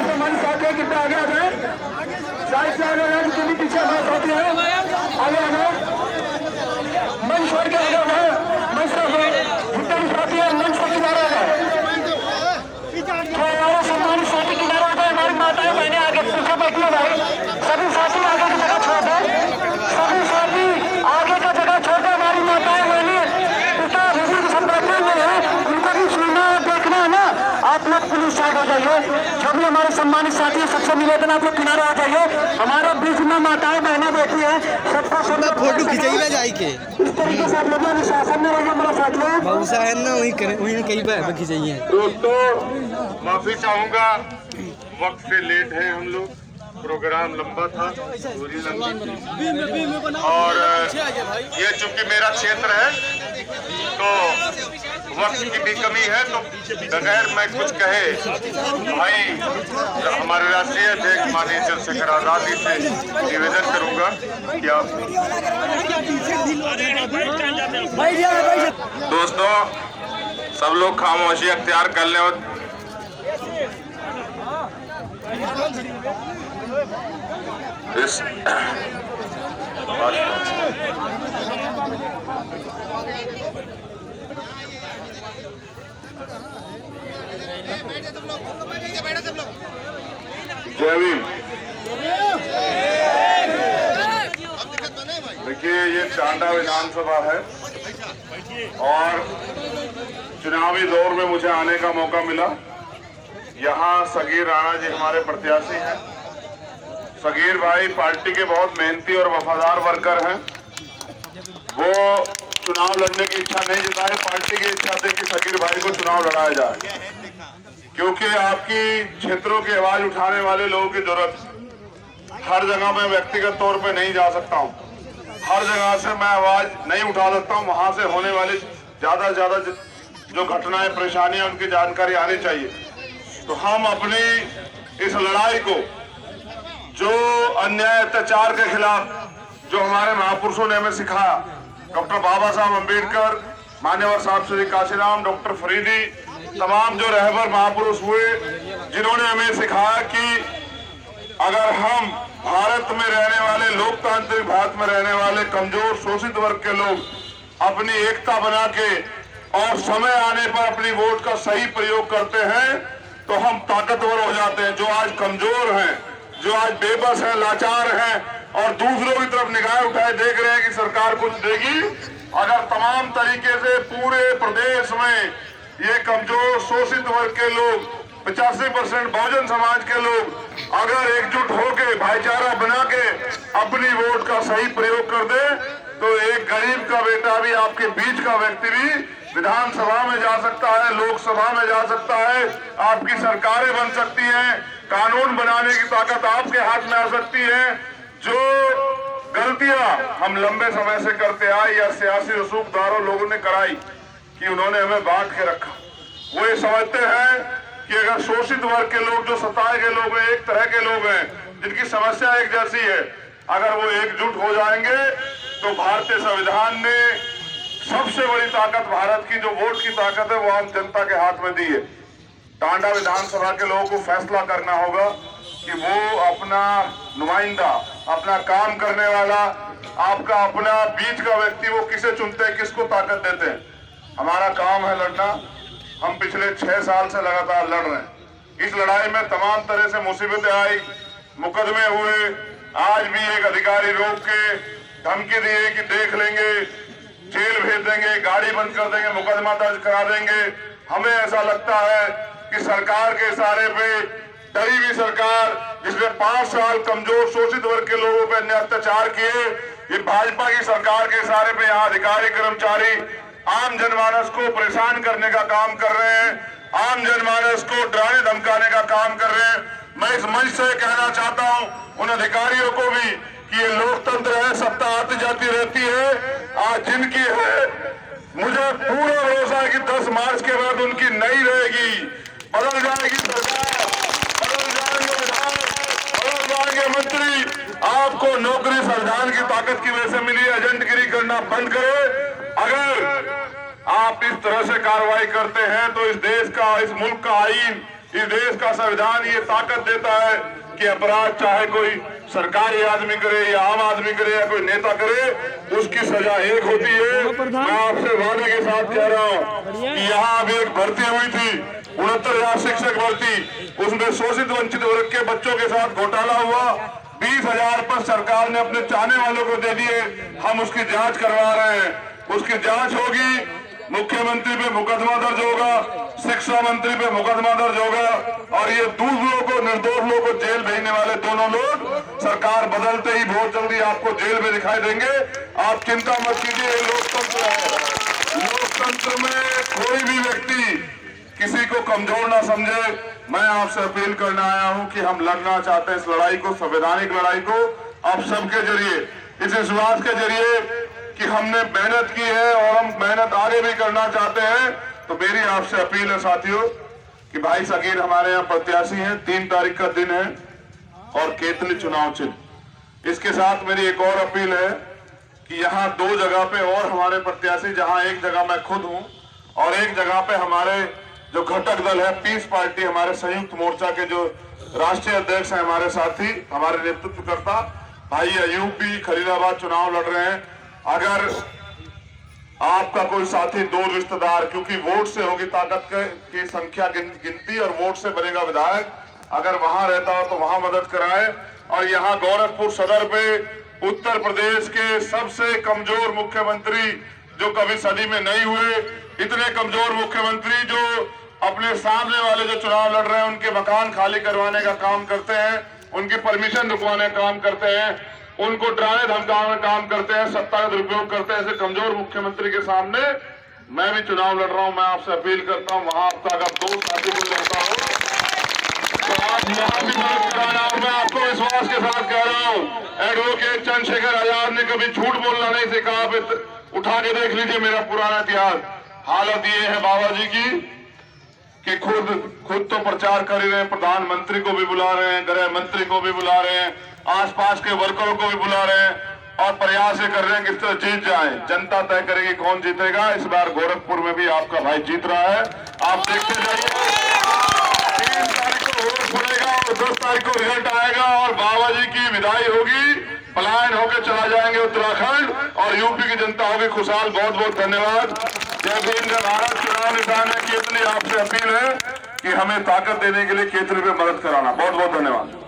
सम्मान साथ है, कितना आगे आ जाए, साइड से आगे आए, जितनी पीछे बात होती है आगे आ जाए, मंच छोड़ के आगे बढ़े, मंच जितने भी साथी है मंच को किनारा है, हमारा सम्मानित साथी किनारा होता है, हमारी माताएं बहनें आगे पीछे बैठी है भाई, सभी साथी आगे की जगह छोड़ दे, सभी साथी आगे का जगह छोड़ दे, हमारी माताएं बहनें पिता बुजुर्ग सब बैठे हुए हैं, उनको भी सुनना देखना है ना, आप लोग पुलिस साइड हो जाइए, जो भी हमारे सम्मानित साथी है सबसे निवेदन आप लोग किनारा हो जाइए, हमारे बीच में माताएं बहनें बैठी है, सबको फोटो खिंचाई ना जाए के इस तरीके से आप लोग अनुशासन में रहिए मेरा साथियों। बहुत साहब ना वही कई बार खिंचाई है। दोस्तों माफी चाहूंगा, वक्त से लेट है हम लोग, प्रोग्राम लंबा था, दूरी लंबी थी और ये चूंकि मेरा क्षेत्र है तो वक्त की भी कमी है, तो बगैर मैं कुछ कहे भाई हमारे राष्ट्रीय अध्यक्ष माननीय चंद्रशेखर आजाद जी से निवेदन करूंगा कि आप दोस्तों सब लोग खामोशी अख्तियार कर लें और इस जय भीम। देखिए ये टांडा विधानसभा है और चुनावी दौर में मुझे आने का मौका मिला। यहाँ सगीर राणा जी हमारे प्रत्याशी हैं। सगीर भाई पार्टी के बहुत मेहनती और वफादार वर्कर हैं। वो चुनाव लड़ने की इच्छा नहीं जताए, पार्टी की इच्छा थी कि सगीर भाई को चुनाव लड़ाया जाए, क्योंकि आपकी क्षेत्रों की आवाज उठाने वाले लोगों की जरूरत। हर जगह मैं व्यक्तिगत तौर पे नहीं जा सकता हूँ, हर जगह से मैं आवाज नहीं उठा सकता हूँ। वहां से होने वाली ज्यादा से ज्यादा जो घटनाएं परेशानियां उनकी जानकारी आनी चाहिए। तो हम अपनी इस लड़ाई को जो अन्याय अत्याचार के खिलाफ जो हमारे महापुरुषों ने हमें सिखाया, डॉक्टर बाबा साहब अम्बेडकर, मान्यवर साहब श्री काशीराम, डॉक्टर फरीदी, तमाम जो रहबर महापुरुष हुए जिन्होंने हमें सिखाया कि अगर हम भारत में रहने वाले, लोकतांत्रिक भारत में रहने वाले कमजोर शोषित वर्ग के लोग अपनी एकता बना के और समय आने पर अपनी वोट का सही प्रयोग करते हैं तो हम ताकतवर हो जाते हैं। जो आज कमजोर हैं, जो आज बेबस हैं, लाचार हैं और दूसरों की तरफ निगाह उठाए देख रहे हैं कि सरकार कुछ देगी, अगर तमाम तरीके से पूरे प्रदेश में ये कमजोर शोषित वर्ग के लोग 85% बहुजन समाज के लोग अगर एकजुट होके भाईचारा बना के अपनी वोट का सही प्रयोग कर दे तो एक गरीब का बेटा भी, आपके बीच का व्यक्ति भी विधानसभा में जा सकता है, लोकसभा में जा सकता है, आपकी सरकारें बन सकती हैं, कानून बनाने की ताकत आपके हाथ में आ सकती है। जो गलतियां हम लंबे समय से करते आए या सियासी रसूखदारों लोगों ने कराई कि उन्होंने हमें बांट के रखा, वो ये समझते हैं कि अगर शोषित वर्ग के लोग, जो सताए गए लोग हैं, एक तरह के लोग हैं जिनकी समस्या एक जैसी है, अगर वो एकजुट हो जाएंगे तो भारतीय संविधान ने सबसे बड़ी ताकत भारत की जो वोट की ताकत है वो आम जनता के हाथ में दी है। टांडा विधानसभा के लोगों को फैसला करना होगा कि वो अपना नुमाइंदा, अपना काम करने वाला, आपका अपना बीच का व्यक्ति वो किसे चुनते हैं, किसको ताकत देते हैं। हमारा काम है लड़ना। हम पिछले 6 साल से लगातार लड़ रहे हैं। इस लड़ाई में तमाम तरह से मुसीबतें आई, मुकदमे हुए, आज भी एक अधिकारी रोक के धमकी दिए कि देख लेंगे, जेल भेज देंगे, गाड़ी बंद कर देंगे, मुकदमा दर्ज करा देंगे। हमें ऐसा लगता है कि सरकार के इशारे पे डरी हुई सरकार, जिसने 5 साल कमजोर शोषित वर्ग के लोगों पर अन्य अत्याचार किए, ये भाजपा की सरकार के इशारे पे यहाँ अधिकारी कर्मचारी आम जनमानस को परेशान करने का काम कर रहे हैं, आम जनमानस को डराने धमकाने का काम कर रहे हैं। मैं इस मंच से कहना चाहता हूं उन अधिकारियों को भी कि ये लोकतंत्र है, सत्ता आती जाती रहती है। आज जिनकी है, मुझे पूरा भरोसा है कि 10 मार्च के बाद उनकी नहीं रहेगी, बदल जाएगी सरकार, बदल जाएंगे विधायक, बदल जाएंगे मंत्री। आपको नौकरी संविधान की ताकत की वजह से मिली, एजेंटगिरी करना बंद करें। अगर आप इस तरह से कार्रवाई करते हैं तो इस देश का, इस मुल्क का आईन, इस देश का संविधान ये ताकत देता है कि अपराध चाहे कोई सरकारी आदमी करे या आम आदमी करे या कोई नेता करे, उसकी सजा एक होती है। मैं आपसे वादे के साथ कह रहा हूँ कि यहाँ अभी एक भर्ती हुई थी 69,000 शिक्षक भर्ती, उसमें शोषित वंचित वर्ग के बच्चों के साथ घोटाला हुआ। 20,000 पर सरकार ने अपने चाहने वालों को दे दिए। हम उसकी जांच करवा रहे हैं, उसकी जांच होगी, मुख्यमंत्री पे मुकदमा दर्ज होगा, शिक्षा मंत्री पे मुकदमा दर्ज होगा और ये दूसरों को, निर्दोष लोगों को जेल भेजने वाले दोनों लोग सरकार बदलते ही बहुत जल्दी आपको जेल में दिखाई देंगे। आप चिंता मत कीजिए, ये लोकतंत्र है। लोकतंत्र में कोई भी व्यक्ति किसी को कमजोर ना समझे। मैं आपसे अपील करने आया हूं कि हम लड़ना चाहते हैं इस लड़ाई को, संवैधानिक लड़ाई को, आप सबके जरिए, इस विश्वास के जरिए कि हमने मेहनत की है और हम मेहनत आगे भी करना चाहते हैं। तो मेरी आपसे अपील है साथियों कि भाई सगीर हमारे यहाँ प्रत्याशी हैं, 3 तारीख का दिन है और केतली चुनाव चिन्ह। इसके साथ मेरी एक और अपील है कि यहाँ 2 जगह पे और हमारे प्रत्याशी, जहाँ एक जगह मैं खुद हूँ और एक जगह पे हमारे जो घटक दल है पीस पार्टी, हमारे संयुक्त मोर्चा के जो राष्ट्रीय अध्यक्ष हैं, हमारे साथी, हमारे नेतृत्वकर्ता भाई अयूब भी खलीलाबाद चुनाव लड़ रहे हैं। अगर आपका कोई साथी, 2 रिश्तेदार, क्योंकि वोट से होगी ताकत की संख्या गिनती और वोट से बनेगा विधायक, अगर वहां रहता हो तो वहां मदद कराए। और यहाँ गोरखपुर सदर पे उत्तर प्रदेश के सबसे कमजोर मुख्यमंत्री जो कभी सदी में नहीं हुए, इतने कमजोर मुख्यमंत्री जो अपने सामने वाले जो चुनाव लड़ रहे हैं उनके मकान खाली करवाने का काम करते हैं, उनकी परमिशन रुकवाने का काम करते हैं, उनको डराने धमकाने का काम करते हैं, सत्ता का दुरुपयोग करते हैं, ऐसे कमजोर मुख्यमंत्री के सामने मैं भी चुनाव लड़ रहा हूं। मैं आपसे अपील करता हूं, वहां आपका अगर 2 साथी को लड़ता हो तो आप वहां भी मदद कराना। और मैं आपको विश्वास के साथ कह रहा हूं, एडवोकेट चंद्रशेखर आजाद ने कभी झूठ बोलना नहीं सीखा। आप उठा के देख लीजिए मेरा पुराना इतिहास। हालत ये है बाबा जी की कि खुद तो प्रचार कर ही रहे हैं, प्रधानमंत्री को भी बुला रहे हैं, गृह मंत्री को भी बुला रहे हैं, आसपास के वर्करों को भी बुला रहे हैं और प्रयास ये कर रहे हैं कि इस तरह जीत जाए। जनता तय करेगी कौन जीतेगा। इस बार गोरखपुर में भी आपका भाई जीत रहा है, आप देखते जाइए। 3 तारीख को वोट पड़ेगा और 10 तारीख को रिजल्ट आएगा और बाबा जी की विदाई होगी, पलायन होकर चला जाएंगे उत्तराखंड और यूपी की जनता होगी खुशहाल। बहुत बहुत धन्यवाद। जय भीम, जय भारत। चुनाव निशान है केतली। आपसे अपील है कि हमें ताकत देने के लिए केतली पे मदद कराना। बहुत बहुत धन्यवाद।